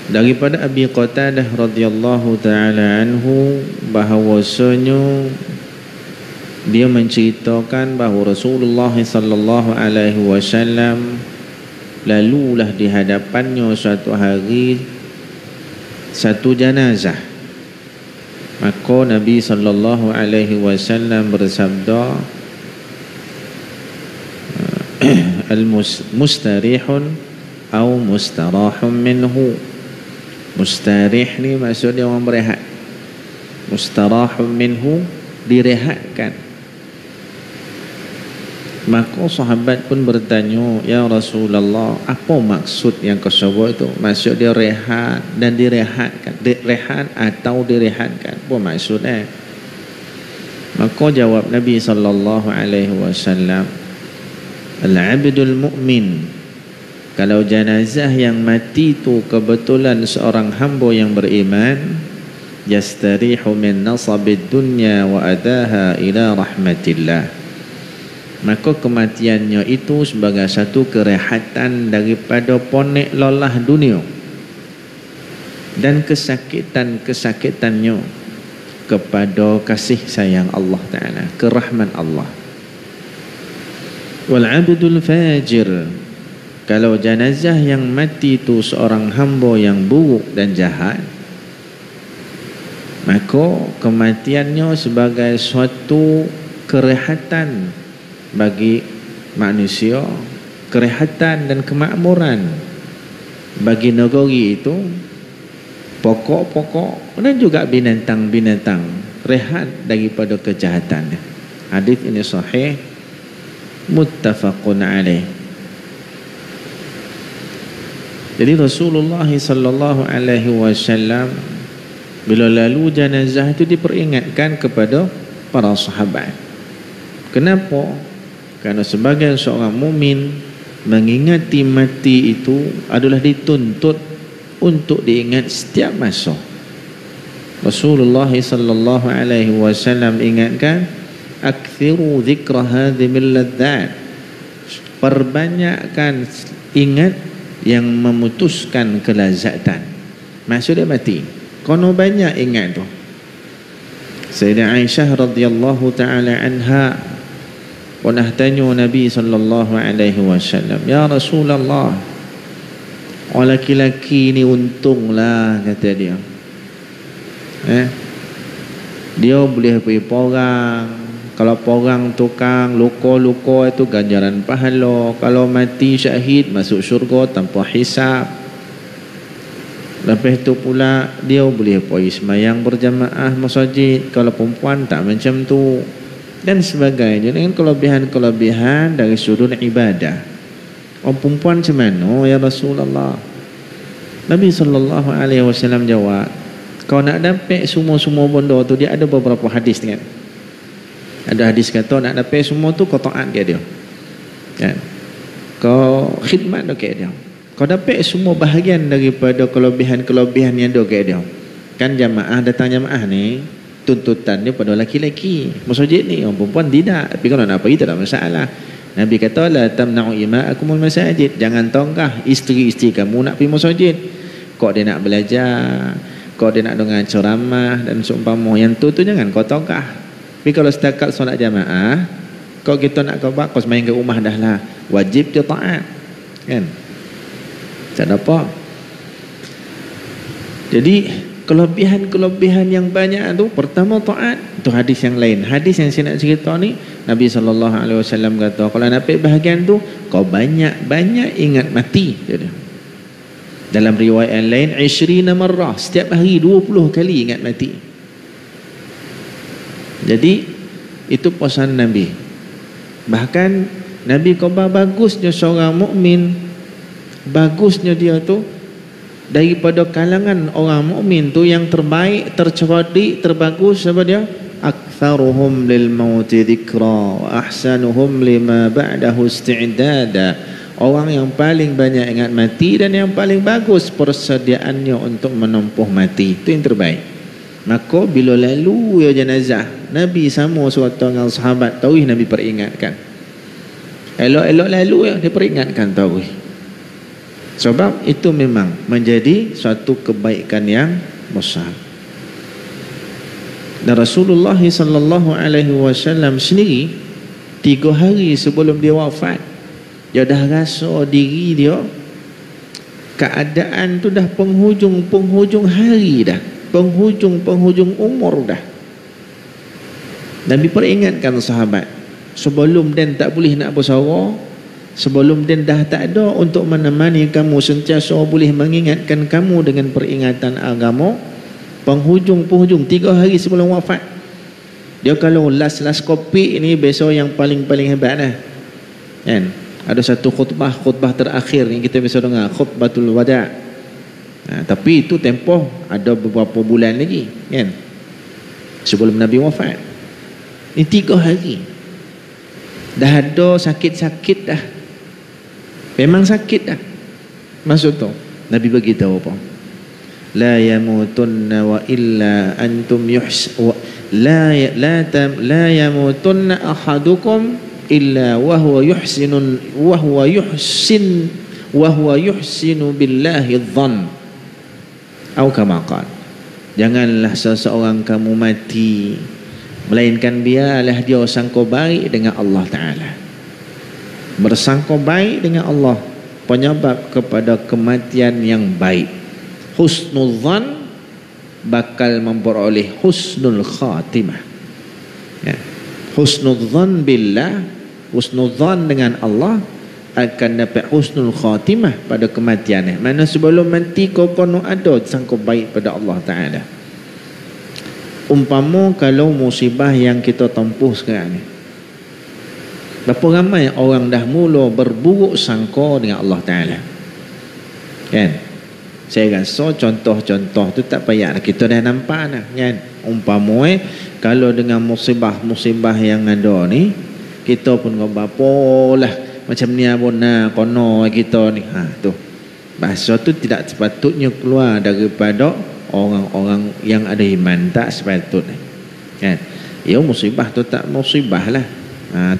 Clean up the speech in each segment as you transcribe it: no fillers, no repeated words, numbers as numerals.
Daripada Abi Qatadah radhiyallahu taala anhu bahawasanya dia menceritakan bahawa Rasulullah sallallahu alaihi wasallam lalulah di hadapannya suatu hari satu jenazah. Maka Nabi sallallahu alaihi wasallam bersabda, al-mustarihun atau mustarahun minhu. Mustarih ni maksudnya orang berehat. Mustarahun minhu, direhatkan. Maka sahabat pun bertanya, ya Rasulullah, apa maksud yang kau sebut itu? Maksud dia rehat dan direhatkan, rehat atau direhatkan, apa maksudnya? Maka jawab Nabi sallallahu alaihi wasallam, al-abdul mu'min, kalau jenazah yang mati itu kebetulan seorang hamba yang beriman, yastarihu min nasabid dunya wa adaha ila rahmatillah, maka kematiannya itu sebagai satu kerehatan daripada ponek lelah dunia dan kesakitan-kesakitannya kepada kasih sayang Allah Ta'ala, kerahman Allah. Wal abdul fajir, kalau jenazah yang mati itu seorang hamba yang buruk dan jahat, maka kematiannya sebagai suatu kerehatan bagi manusia, kerehatan dan kemakmuran bagi negeri itu, pokok-pokok dan juga binatang-binatang rehat daripada kejahatan. Hadis ini sahih, muttafaqun alaih. Jadi Rasulullah sallallahu alaihi wasallam bila lalu jenazah itu diperingatkan kepada para sahabat. Kenapa? Karena sebagai seorang mukmin mengingati mati itu adalah dituntut untuk diingat setiap masa. Rasulullah sallallahu alaihi wasallam ingatkan, akthiru dzikra hadhimil ladzat, perbanyakkan ingat yang memutuskan kelazatan. Maksudnya mati, kono banyak ingat tu. Sayyidah Aisyah radhiyallahu taala anha pernah tanya Nabi sallallahu alaihi wasallam, ya Rasulullah, orang laki-laki ni untunglah, kata dia. Dia boleh pergi porang. Kalau porang tukang luka-luka itu ganjaran pahala. Kalau mati syahid masuk syurga tanpa hisab. Lepas itu pula dia boleh pergi semayang berjamaah masjid. Kalau perempuan tak macam tu, dan sebagainya, dengan kelebihan-kelebihan dari sudut ibadah. Orang perempuan macam mana ya Rasulullah? Nabi sallallahu alaihi wasallam jawab, kau nak dapat semua-semua benda tu, dia ada beberapa hadis kan. Ada hadis kata nak dapat semua tu kau taat ke dia, kan? Kau khidmat ke dia, kau dapat semua bahagian daripada kelebihan-kelebihan yang ada ke dia. Kan jamaah, datang jamaah ni tuntutannya pada laki-laki masjid ni, orang perempuan tidak. Tapi kalau nak pergi tak ada masalah. Nabi kata, la tamna'u ima'akumul masajid, jangan tonggah isteri-isteri kamu nak pergi masjid. Kau dia nak belajar, kau dia nak dengar ceramah dan seumpama yang tu jangan kau tonggah. Tapi kalau setakat solat jamaah, kau kita nak kau buat, kau semain ke rumah dah lah, wajib dia taat, kan? Tak ada apa. Jadi kelebihan-kelebihan yang banyak tu, pertama taat. Itu hadis yang lain. Hadis yang saya nak cerita ni, Nabi SAW kata, kalau nak dapat bahagian tu, kau banyak-banyak ingat mati. Jadi, dalam riwayat yang lain, 20 marrah, setiap hari 20 kali ingat mati. Jadi itu pesan Nabi. Bahkan Nabi khabar bagusnya seorang mukmin, bagusnya dia tu daripada kalangan orang mukmin tu yang terbaik, tercerdik, terbagus siapa dia? Aktsaruhum lil mauti dzikra wa ahsanuhum lima ba'dahu isti'dada. Orang yang paling banyak ingat mati dan yang paling bagus persediaannya untuk menempuh mati, itu yang terbaik. Maka bila lalu ya jenazah, Nabi sama suatu dengan sahabat tauhid, Nabi peringatkan. Elok-elok lalu ya, dia peringatkan tauhid. Sebab itu memang menjadi suatu kebaikan yang besar. Dan Rasulullah sallallahu alaihi wasallam sendiri 3 hari sebelum dia wafat, dia dah rasa diri dia keadaan tu dah penghujung hari dah, penghujung umur dah. Nabi peringatkan sahabat, sebelum dan tak boleh nak bersuara, sebelum dan dah tak ada untuk menemani kamu, sentiasa boleh mengingatkan kamu dengan peringatan agama, penghujung 3 hari sebelum wafat. Dia kalau last kopi ni besok yang paling hebat dah kan. Ada satu khutbah terakhir yang kita biasa dengar, khutbatul wada'. Tapi itu tempoh ada beberapa bulan lagi kan, sebelum Nabi wafat. Ini 3 hari dah ada sakit-sakit dah, memang sakit dah. Maksud tu Nabi bagi tahu apa? La yamutunna wa illa antum la yamutunna ahadukum illa wa huwa yuhsinu billahi dhann. Atau kama qala, janganlah seseorang kamu mati melainkan biarlah dia sangka baik dengan Allah Ta'ala, bersangka baik dengan Allah, penyebab kepada kematian yang baik. Husnul dhan bakal memperoleh husnul khatimah ya. Husnul dhan billah, husnul dhan dengan Allah, akan dapat husnul khatimah pada kematiannya. Mana sebelum mati kau kono ada sangka baik pada Allah Ta'ala. Umpama kalau musibah yang kita tempuh sekarang ni, berapa ramai orang dah mula berburuk sangka dengan Allah Ta'ala kan. Saya rasa contoh-contoh tu tak payah kita dah nampak dah kan. Umpama kalau dengan musibah yang ada ni, kita pun apa lah macam ni abona kono kita ni, tu bahasa tu tidak sepatutnya keluar daripada orang-orang yang ada iman, tak sepatutnya kan. Ya musibah tu tak musibah lah,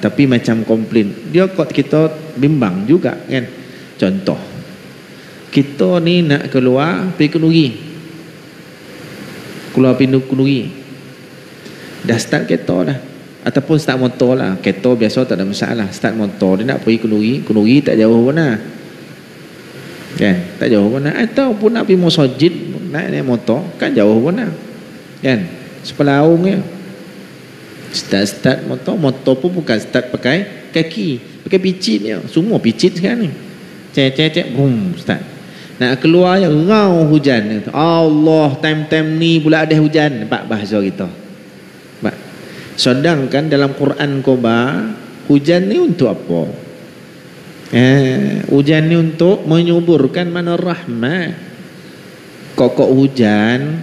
tapi macam komplain dia kot kita bimbang juga kan. Contoh, kita ni nak keluar pergi Kenduri, keluar pintu Kenduri, dah start kereta dah, ataupun start motor lah. Kereta biasa tak ada masalah, start motor dia nak pergi Kenduri tak jauh mana kan, tak jauh mana. Ataupun nak pergi masjid naik motor kan jauh mana kan, sepelaung je. Start motor pun bukan start pakai kaki, pakai picit je, semua picit sekarang ni, cek boom start. Nak keluar je rau hujan. Allah, time ni pula ada hujan. Nampak bahasa kita. Sedangkan dalam Quran Koba, hujan ni untuk apa? Hujan ni untuk menyuburkan mana rahmat. Kokok hujan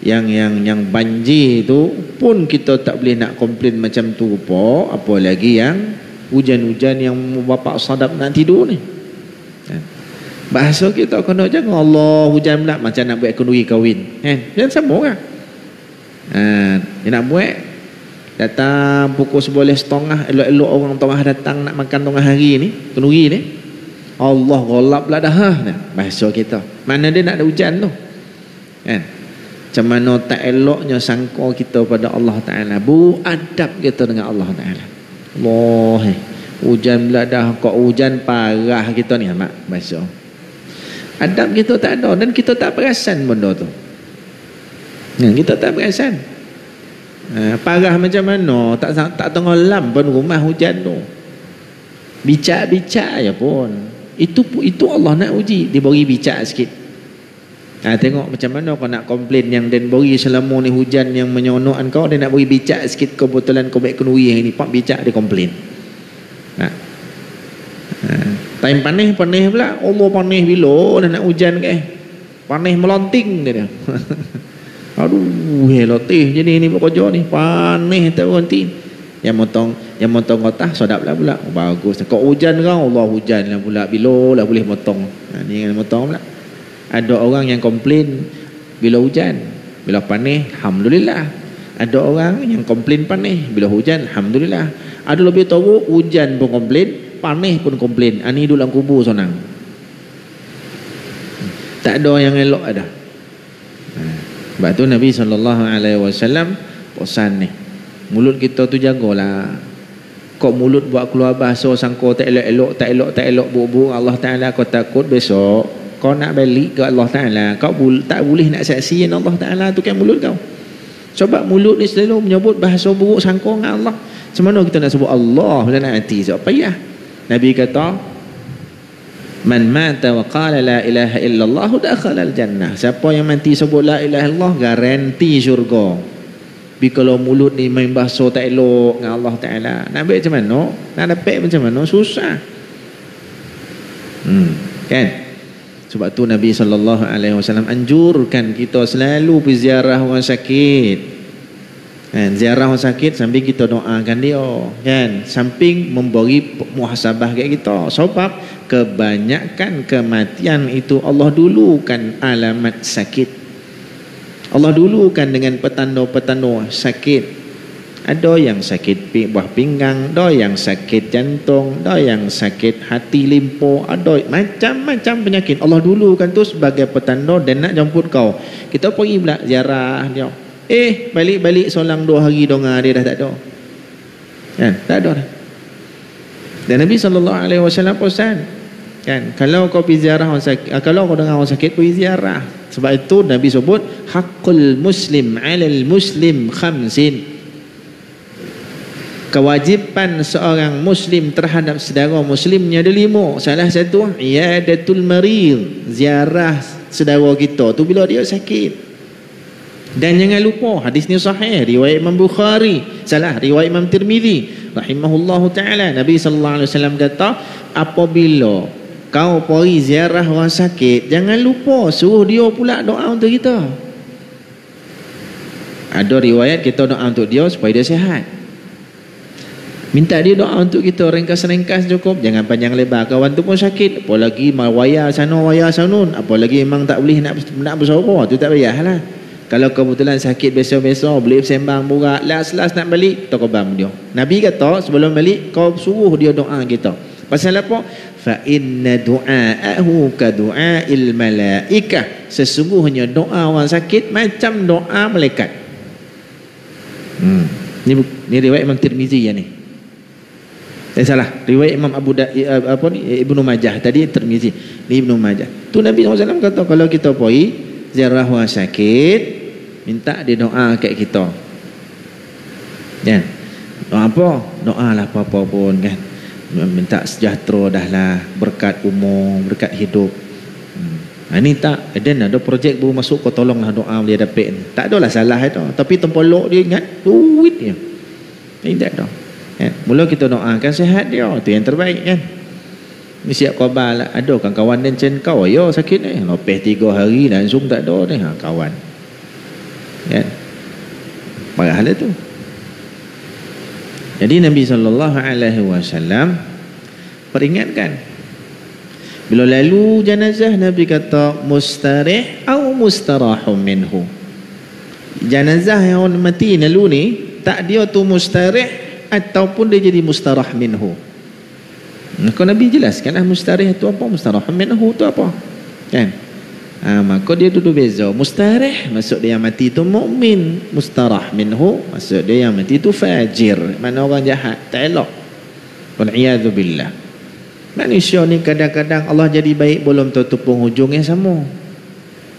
yang banjir tu pun kita tak boleh nak komplain macam tu apa, apalagi yang hujan-hujan yang bapak sadap nak tidur ni. Bahasa kita kena jangan Allah hujan pula macam nak buat kenduri kahwin kan, jangan sama kan. Dia nak buat datang pukul 11.30, elok-elok orang tengah datang nak makan tengah hari ni kenduri ni, Allah golap lah dah bahasa kita. Mana dia nak ada hujan tu kan. Macam mana tak eloknya sangka kita pada Allah Ta'ala, beradab kita dengan Allah Ta'ala. Allah hujan pula dah, kok hujan parah kita ni mak bahasa. Adab kita tak ada dan kita tak perasan benda tu. Kita tak perasan. Parah macam mana tak tenggelam pun rumah hujan tu. Bicak-bicak je pun. Itu Allah nak uji, dia beri bicak sikit. Tengok macam mana kau nak komplain yang dan beri selama ni hujan yang menyonok kau, dia nak beri bicak sikit, kebetulan kau baik kenduri hari ni pak bicak dia komplain. Time panih pula, Allah panih bila dah nak hujan ke panih melonting dia. Aduh letih jadi ni bekerja ni, panih tak berhenti. Yang motong kotah sedap lah pula, bagus. Kau hujan kan, Allah hujan lah pula, bila lah boleh motong. Ni yang motong pula. Ada orang yang komplain bila hujan, bila panih alhamdulillah. Ada orang yang komplain panih, bila hujan alhamdulillah. Ada lebih tahu hujan pun komplain, panih pun komplain. Ani duduk dalam kubur sonang. Tak ada yang elok ada. Sebab tu Nabi SAW pesan ni, mulut kita tu jagalah. Kau mulut buat keluar bahasa sangka tak elok buruk-buruk Allah Ta'ala, kau takut besok kau nak balik ke Allah Ta'ala, kau tak boleh nak saksikan Allah Ta'ala tu kan mulut kau. Sebab mulut ni selalu menyebut bahasa buruk sangka dengan Allah. Semana kita nak sebut Allah dalam hati, sebab payah. Nabi kata, man mata wa qala la ilaha illallah dakhala al-jannah. Siapa yang mati sebut la ilaha illallah garanti syurga. Tapi kalau mulut ni main bahasa tak elok dengan Allah Ta'ala, nak ambil macam mana? Nak dapat macam mana? Susah. Kan? Sebab tu Nabi SAW anjurkan kita selalu pergi ziarah orang sakit. Kan? Ziarah orang sakit sambil kita doakan dia. Kan? Samping memberi muhasabah kat kita. Sebab kebanyakan kematian itu Allah dulukan alamat sakit. Allah dulukan dengan petanda-petanda sakit. Ada yang sakit buah pinggang, ada yang sakit jantung, ada yang sakit hati limpo, ada macam-macam penyakit. Allah dulukan tu sebagai petanda dan nak jemput kau. Kita pergi pula ziarah dia. Balik-balik solang 2 hari donga dia dah tak ada. Kan? Tak ada dah. Dan Nabi SAW pesan, kan, kalau kau pergi ziarah orang sakit, kalau kau dengar orang sakit, pergi ziarah. Sebab itu Nabi sebut haqqul muslim 'alal muslim khamsin. Kewajipan seorang muslim terhadap saudara muslimnya ada 5. Salah satu iyadatul marid, ziarah saudara kita tu bila dia sakit. Dan jangan lupa hadis ni sahih riwayat Imam Bukhari, riwayat Imam Tirmizi rahimahullahu taala. Nabi sallallahu alaihi wasallam kata, apabila kau pergi ziarah orang sakit, jangan lupa suruh dia pula doa untuk kita. Ada riwayat kita doa untuk dia supaya dia sihat. Minta dia doa untuk kita, ringkas-ringkas cukup, jangan panjang lebar. Kawan tu pun sakit, apalagi waya sana waya sanun, apalagi memang tak boleh nak bersuara, tu tak payahlah. Kalau kebetulan sakit biasa-biasa, boleh sembang borak, last nak balik, kita kebam dia. Nabi kata sebelum balik kau suruh dia doa kita. Pasal apa? Fa inna du'aahu ka du'ail malaikah. Sesungguhnya doa orang sakit macam doa malaikat. Ni riwayat Imam Tirmizi ya ni. Salah, riwayat Imam Ibnu Majah. Tadi Tirmizi, ni Ibnu Majah. Tu Nabi SAW kata kalau kita pergi ziarah orang sakit, minta dia doa kat kita. Kan? Doa apa? Doa lah apa-apa pun kan. Minta sejahtera dah lah, berkat umur, berkat hidup. Ini tak, dan ada projek baru masuk, kau tolonglah doa dia dapat. Tak adalah salah itu, tapi tempolok dia ingat duit dia. Ini tak ada. Kan? Mula kita doakan sihat dia, itu yang terbaik kan. Ni siap khabar lah. Ada kan kawan dan cen kau ya sakit ni, lepas 3 hari langsung tak ada ni kawan. Kan? Parah lah tu. Jadi Nabi SAW peringatkan, bila lalu jenazah Nabi kata mustarih atau mustarahum minhu. Jenazah yang mati lalu ni, tak dia tu mustarih ataupun dia jadi mustarah minhu. Maka Nabi jelaskanlah mustarih itu apa, mustarah minhu itu apa. Kan? Maka dia duduk beza. Mustarih maksud dia yang mati itu mukmin, mustarah minhu maksud dia yang mati itu fajir, mana orang jahat, tak elok. Wal-iyadzu billah. Manusia ni kadang-kadang Allah jadi baik belum tentu penghujungnya sama.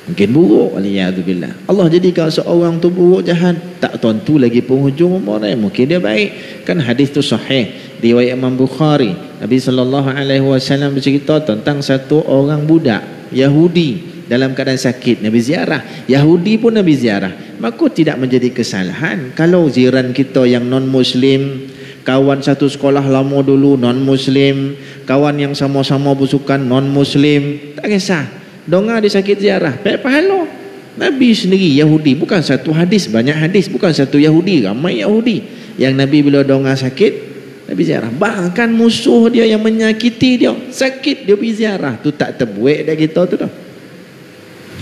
Mungkin buruk, wal-iyadzu billah. Allah jadikan seorang tu buruk jahat, tak tentu lagi penghujung umurnya, mungkin dia baik. Kan hadis tu sahih riwayat Imam Bukhari. Nabi SAW bercerita tentang satu orang budak Yahudi dalam keadaan sakit, Nabi ziarah. Yahudi pun Nabi ziarah. Maka tidak menjadi kesalahan kalau jiran kita yang non-Muslim, kawan satu sekolah lama dulu non-Muslim, kawan yang sama-sama bersukan non-Muslim, tak kisah, donga dia sakit ziarah, baik pahala. Nabi sendiri Yahudi, bukan satu hadis, banyak hadis, bukan satu Yahudi, ramai Yahudi yang Nabi bila donga sakit, Nabi ziarah. Bahkan musuh dia yang menyakiti dia sakit, dia pergi ziarah. Tu tak terbuik dah kita tu dah.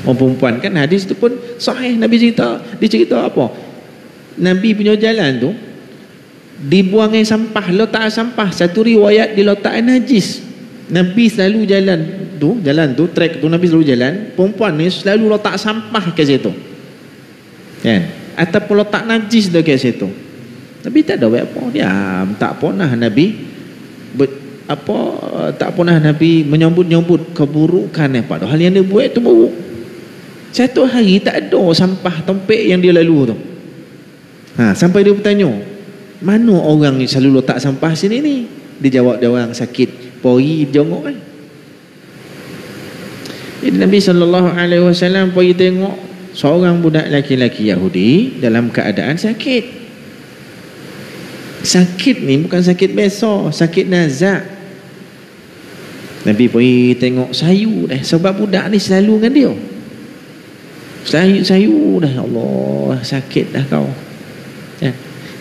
Orang perempuan kan, hadis tu pun sahih. Nabi cerita, dia cerita apa? Nabi punya jalan tu dibuangi sampah, letak sampah. Satu riwayat diletak najis. Nabi selalu jalan tu, jalan tu, trek tu Nabi selalu jalan, perempuan ni selalu letak sampah ke situ. Kan? Ataupun letak najis dah ke situ. Nabi tak ada buat apa, diam. Tak pernah Nabi tak pernah Nabi menyambut-nyambut keburukan padahal yang dia buat tu buruk. Satu hari tak ada sampah tempek yang dia lalu tu. Sampai dia bertanya, mana orang yang selalu letak sampah sini ni? Dia jawab, dia orang sakit pori jongok kan. Jadi Nabi SAW pergi tengok seorang budak lelaki Yahudi dalam keadaan sakit. Sakit ni bukan sakit biasa, sakit nazak. Nabi pergi tengok sayu dah, sebab budak ni selalu dengan dia. Sayu dah, Allah sakit dah kau.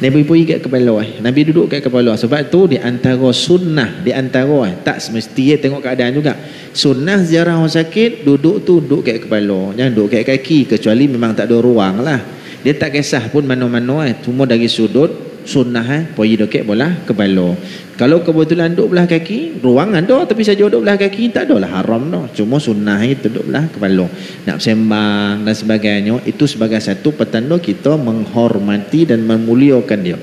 Nabi pergi kat kepala, Nabi duduk kat kepala. Sebab tu di antara sunnah, di antara tak semesti tengok keadaan juga. Sunnah ziarah orang sakit, duduk kat kepala, jangan duduk kat kaki, kecuali memang tak ada ruang lah. Dia tak kisah pun mana-mana, cuma dari sudut sunnah pergi duduk belah kepala. Kalau kebetulan duduk belah kaki, ruang ada, tapi saja duduk belah kaki tak adalah haram dah. Cuma sunnah itu duduk belah kepala. Nak sembang dan sebagainya, itu sebagai satu petanda kita menghormati dan memuliakan dia.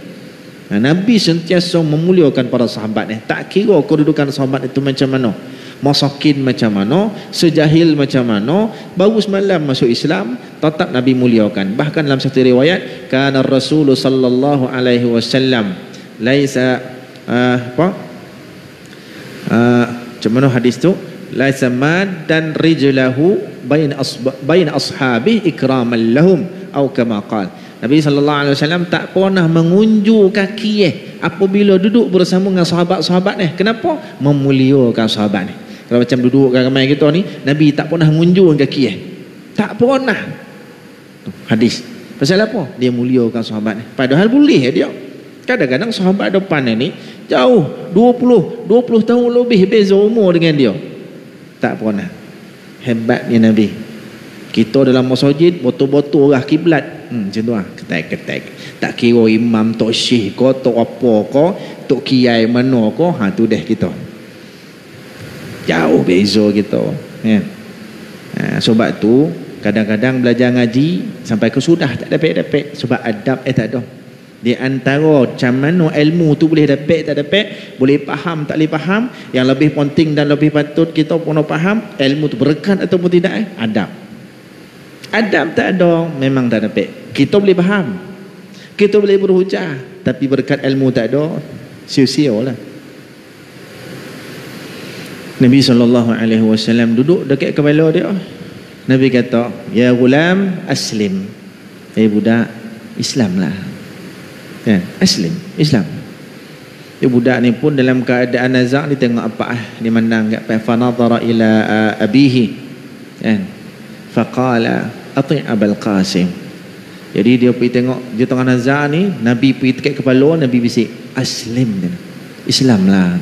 Nabi sentiasa memuliakan para sahabat ni. Tak kira kedudukan sahabat itu macam mana, masakin macam mana, sejahil macam mana, baru semalam masuk Islam, tetap Nabi muliakan. Bahkan dalam satu riwayat, kana Rasulullah sallallahu alaihi wasallam laisa macam mana hadis tu, laisa mad dan rijlahu bain ashabi ikraman lahum atau kama qala. Nabi sallallahu alaihi wasallam tak pernah mengunjur kaki apabila duduk bersama dengan sahabat-sahabat ni. Kenapa? Memuliakan sahabat ni. Kalau macam duduk ramai kita ni, Nabi tak pernah mengunjur kaki tak pernah. Hadis pasal apa? Dia muliakan sahabat ni. Padahal boleh dia. Kadang-kadang sahabat depan ni jauh 20 tahun lebih beza umur dengan dia, tak pernah. Hebatnya Nabi. Kita dalam masjid botol-botol lah kiblat, macam tu lah, ketek-ketek. Tak kira imam tok syekh ko, tok apa ko, tok kiai mana ko, tu dah kita jauh beza kita kan. Sebab tu kadang-kadang belajar ngaji sampai ke sudah tak dapat sebab adab tak ada. Di antara macam mana ilmu tu boleh dapat tak dapat, boleh faham tak boleh faham, yang lebih penting dan lebih patut kita pun faham, ilmu tu berkat ataupun tidak, adab. Adab tak ada, memang tak dapat. Kita boleh faham, kita boleh berhujah, tapi berkat ilmu tak ada, sia-sia lah. Nabi SAW duduk dekat kepala dia. Nabi kata, ya gulam aslim, budak Islamlah kan, aslim, Islam. Budak ni pun dalam keadaan nazak, dia tengok apa dia mandang kat fanadhara ila abihi kan, faqala ati' Abul Qasim. Jadi dia pergi tengok, dia tengah nazak ni, Nabi pergi dekat kepala, Nabi bisik aslim, Islamlah.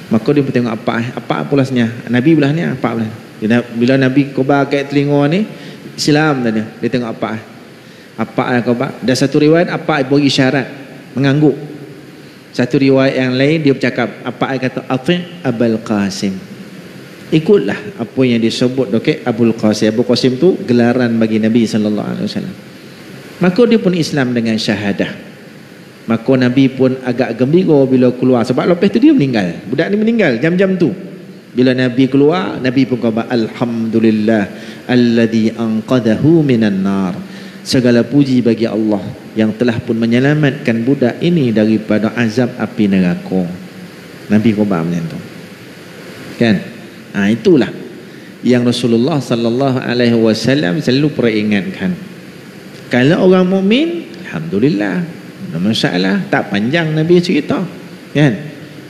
Maka dia pergi tengok apa pulasnya, Nabi belah ni, apa belah. Bila Nabi kobar kat telinga ni, Islam dia tengok apa kobar. Dan satu riwayat apa bagi isyarat mengangguk. Satu riwayat yang lain dia bercakap, apa kata ati' Abul Qasim, ikutlah apa yang disebut dekat Abul Qasim. Abul Qasim tu gelaran bagi Nabi sallallahu alaihi wasallam. Maka dia pun Islam dengan syahadah. Maka Nabi pun agak gembira bila keluar, sebab lepas tu dia meninggal, budak ni meninggal jam-jam tu. Bila Nabi keluar, Nabi pun kata alhamdulillah alladhi anqadahu minan nar, segala puji bagi Allah yang telah pun menyelamatkan budak ini daripada azab api neraka. Nabi khabar macam tu kan. Itulah yang Rasulullah sallallahu alaihi wasallam selalu peringatkan. Kalau orang mukmin, alhamdulillah, tak masalah, tak panjang Nabi cerita kan.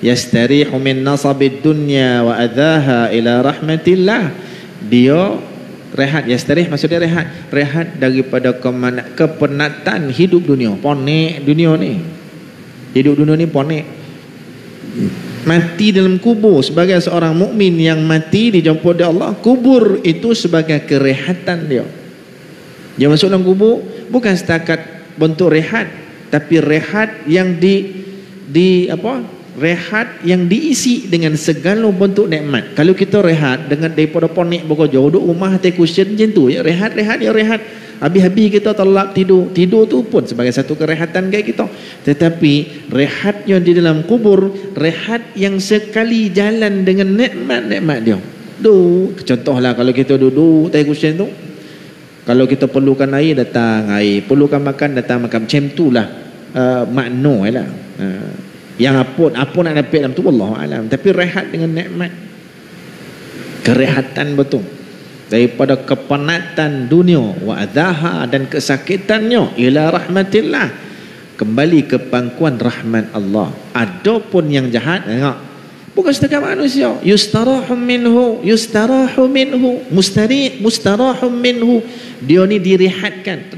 Yastarihu min nasabid dunya wa adhaha ila rahmatillah. Dia rehat, yastarih maksudnya rehat daripada kepenatan hidup dunia. Ponek dunia ni, hidup dunia ni ponek. Mati dalam kubur sebagai seorang mukmin yang mati dijemput oleh Allah, kubur itu sebagai kerehatan dia. Dia masuk dalam kubur bukan setakat bentuk rehat, tapi rehat yang rehat yang diisi dengan segala bentuk nikmat. Kalau kita rehat dengan daripada ponik bekerja, duduk rumah atas cushion macam tu, ya rehat ya rehat. Habis-habis kita terlap tidur. Tidur tu pun sebagai satu kerehatan kayak kita. Tetapi rehat yang di dalam kubur, rehat yang sekali jalan dengan nikmat-nikmat dia. Contohlah kalau kita duduk atas cushion tu, kalau kita perlukan air, datang air. Perlukan makan, datang makan. Macam tu lah makna lah. Yang apa nak dapat dalam tu Wallahu alam. Tapi rehat dengan nikmat, kerehatan betul daripada kepenatan dunia wa adhaha, dan kesakitannya, ila rahmatillah, kembali ke pangkuan rahmat Allah. Adapun yang jahat, tengok, bukan setakat manusia, yustarahu minhu mustarahum minhu, dia ni direhatkan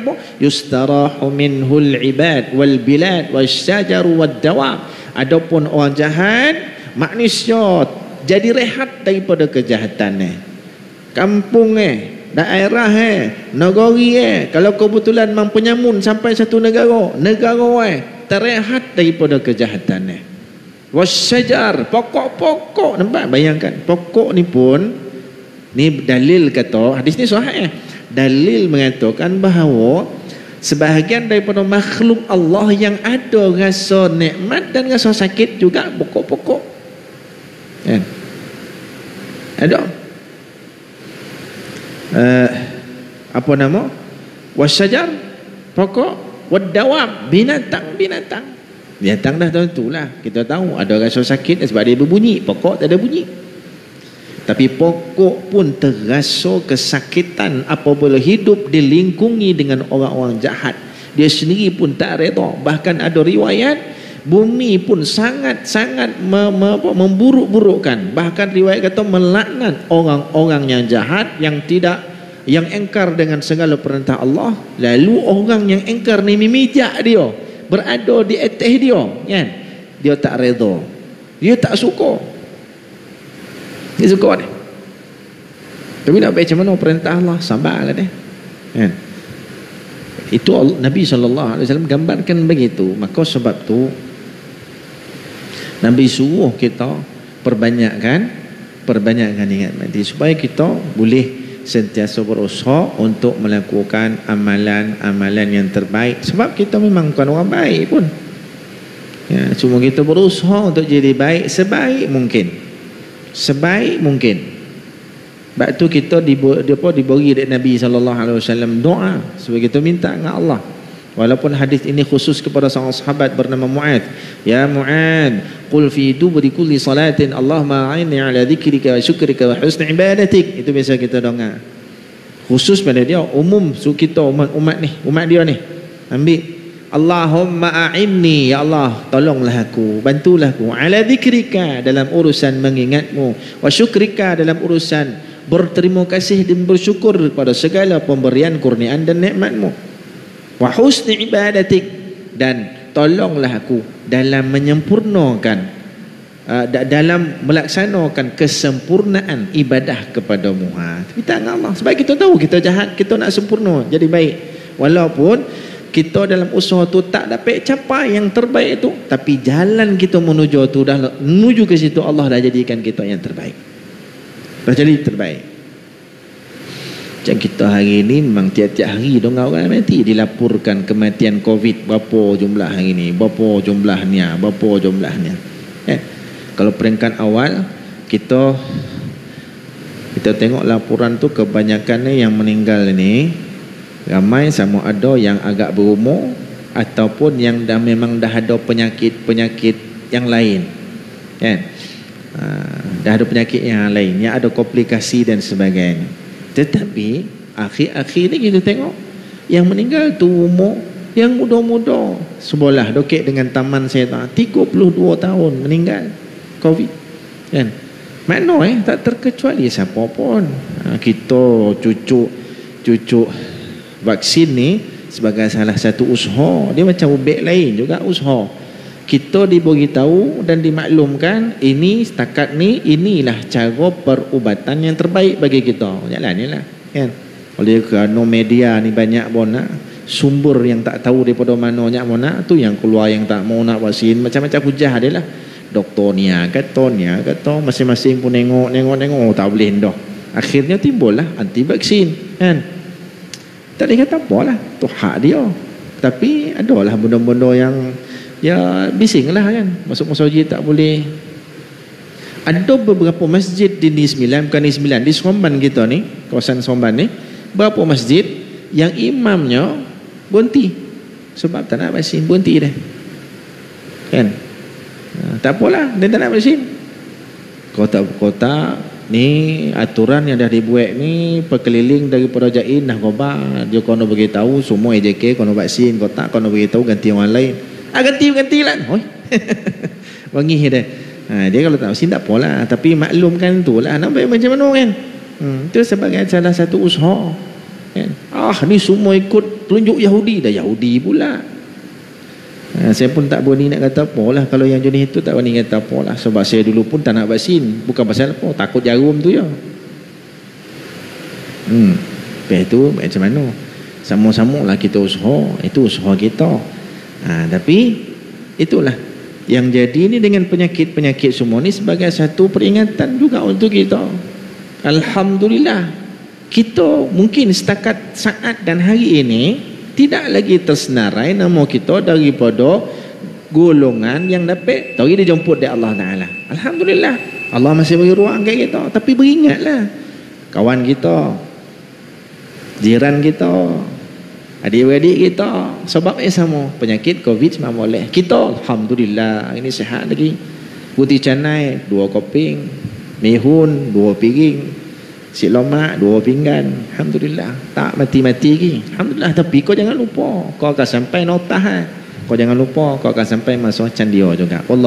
apa? Yustarahu minhul ibad wal bilad wasyajar wad dawab. Adapun orang jahat, manusia jadi rehat daripada kejahatan kampung daerah negeri kalau kebetulan mempenyamun sampai satu negara terrehat daripada kejahatan wasyajar, pokok-pokok. Nampak, bayangkan pokok ni pun, ni dalil kata, hadis ni sahih, dalil mengatakan bahawa sebahagian daripada makhluk Allah yang ada rasa nikmat dan rasa sakit juga pokok-pokok. Ada apa nama? Wasyajar, pokok, wadawab, binatang dah tentulah kita tahu ada rasa sakit sebab dia berbunyi. Pokok tak ada bunyi, tapi pokok pun terasa kesakitan apabila hidup dilingkungi dengan orang-orang jahat. Dia sendiri pun tak reda. Bahkan ada riwayat bumi pun sangat-sangat memburuk-burukkan. Bahkan riwayat kata melaknat orang-orang yang jahat, yang engkar dengan segala perintah Allah. Lalu orang yang engkar ni memijak dia, berada di atas dia, kan? Dia tak reda, dia tak suka. Dia suka ni. Tapi nak baca mana perintah Allah, sabarlah deh. Kan? Itu Nabi SAW gambarkan begitu. Maka sebab tu Nabi suruh kita perbanyakkan ingat mati, supaya kita boleh sentiasa berusaha untuk melakukan amalan-amalan yang terbaik. Sebab kita memang bukan orang baik pun, ya, cuma kita berusaha untuk jadi baik sebaik mungkin. Sebab tu kita diberi dari Nabi SAW doa supaya kita minta dengan Allah. Walaupun hadis ini khusus kepada seorang sahabat bernama Mu'adz. Ya Mu'adz, qul fi duburi kulli salatin Allahumma a'inni ala dzikrika wa syukrika wa husni ibadatik. Itu biasa kita doa. Khusus pada dia, umum kita umat dia ni. Ambil Allahumma a'inni, ya Allah tolonglah aku, bantulah aku, ala dzikrika, dalam urusan mengingatmu, wa syukrika, dalam urusan berterima kasih dan bersyukur pada segala pemberian, kurniaan dan nikmatmu, wa husni ibadatik, dan tolonglah aku dalam menyempurnakan dalam melaksanakan kesempurnaan ibadah kepadamu. Tapi tak dengan Allah. Sebab kita tahu kita jahat, kita nak sempurna jadi baik. Walaupun kita dalam usaha tu tak dapat capai yang terbaik itu, tapi jalan kita menuju tu dah menuju ke situ, Allah dah jadikan kita yang terbaik. Dah jadi terbaik. Macam kita hari ni memang tiap-tiap hari dong orang mati, dilaporkan kematian COVID berapa jumlah hari ni, berapa jumlahnya. Kalau peringkat awal kita tengok laporan tu, kebanyakan ni yang meninggal ni ramai sama ada yang agak berumur ataupun yang memang dah ada penyakit yang lain, kan? Dah ada penyakit yang lain, yang ada komplikasi dan sebagainya. Tetapi akhir-akhir ni kita tengok yang meninggal tu umur yang muda-muda. Sebelah dokek dengan taman saya 32 tahun meninggal COVID, kan? Makna tak terkecuali siapa pun. Kita cucuk vaksin ni sebagai salah satu usaha. Dia macam ubek lain juga usaha. Kita diberitahu dan dimaklumkan ini setakat ni, inilah cara perubatan yang terbaik bagi kita. Jalan ni lah, kan? Oleh kerana media ni banyak pun sumber yang tak tahu daripada mananya mana tu yang keluar yang tak mau nak vaksin, macam-macam hujah dia lah. Doktor ni kata masing-masing pun tengok tak boleh dah. Akhirnya timbullah anti vaksin kan. Tak boleh kata apalah, tu hak dia. Tapi adalah benda-benda yang ya bising lah kan. Masuk masjid tak boleh. Ada beberapa masjid di Negeri Sembilan, bukan Negeri Sembilan, di Seremban kita ni, kawasan Seremban ni, beberapa masjid yang imamnya berhenti sebab tak nak vaksin, berhenti dah kan. Tak apalah, dia tak nak vaksin. Kota-kota ni aturan yang dah dibuat ni perkeliling daripada Jain dah khabar, dia kono beritahu semua AJK kono vaksin, kota kono beritahu ganti orang lain. Ganti-gantilah. Oi. Wangi dah. Dia kalau tak vaksin tak apalah, tapi maklumkan tu lah nak buat macam mana kan. Itu sebagai salah satu usaha kan. Ni semua ikut tunjuk Yahudi, dah Yahudi pula. Saya pun tak berani nak kata apa lah. Kalau yang jenis itu tak berani kata apa lah. Sebab saya dulu pun tak nak vaksin. Bukan pasal apa, takut jarum tu ya. Lepas itu macam mana, sama-sama lah kita usaha. Itu usaha kita. Tapi itulah yang jadi ni dengan penyakit-penyakit semua ni sebagai satu peringatan juga untuk kita. Alhamdulillah, kita mungkin setakat saat dan hari ini tidak lagi tersenarai nama kita daripada golongan yang dapat tahu dijemput dari Allah Ta'ala. Alhamdulillah, Allah masih beri ruang kat kita. Tapi beringatlah kawan kita, jiran kita, adik-adik kita, sebab sama penyakit COVID-19. Kita Alhamdulillah ini sihat lagi. Putih canai 2 keping, mihun 2 piring, si lomak 2 pinggan. Alhamdulillah, tak mati-mati lagi. Alhamdulillah. Tapi kau jangan lupa, kau akan sampai notah. Kau jangan lupa, kau akan sampai masuk candia juga. Allah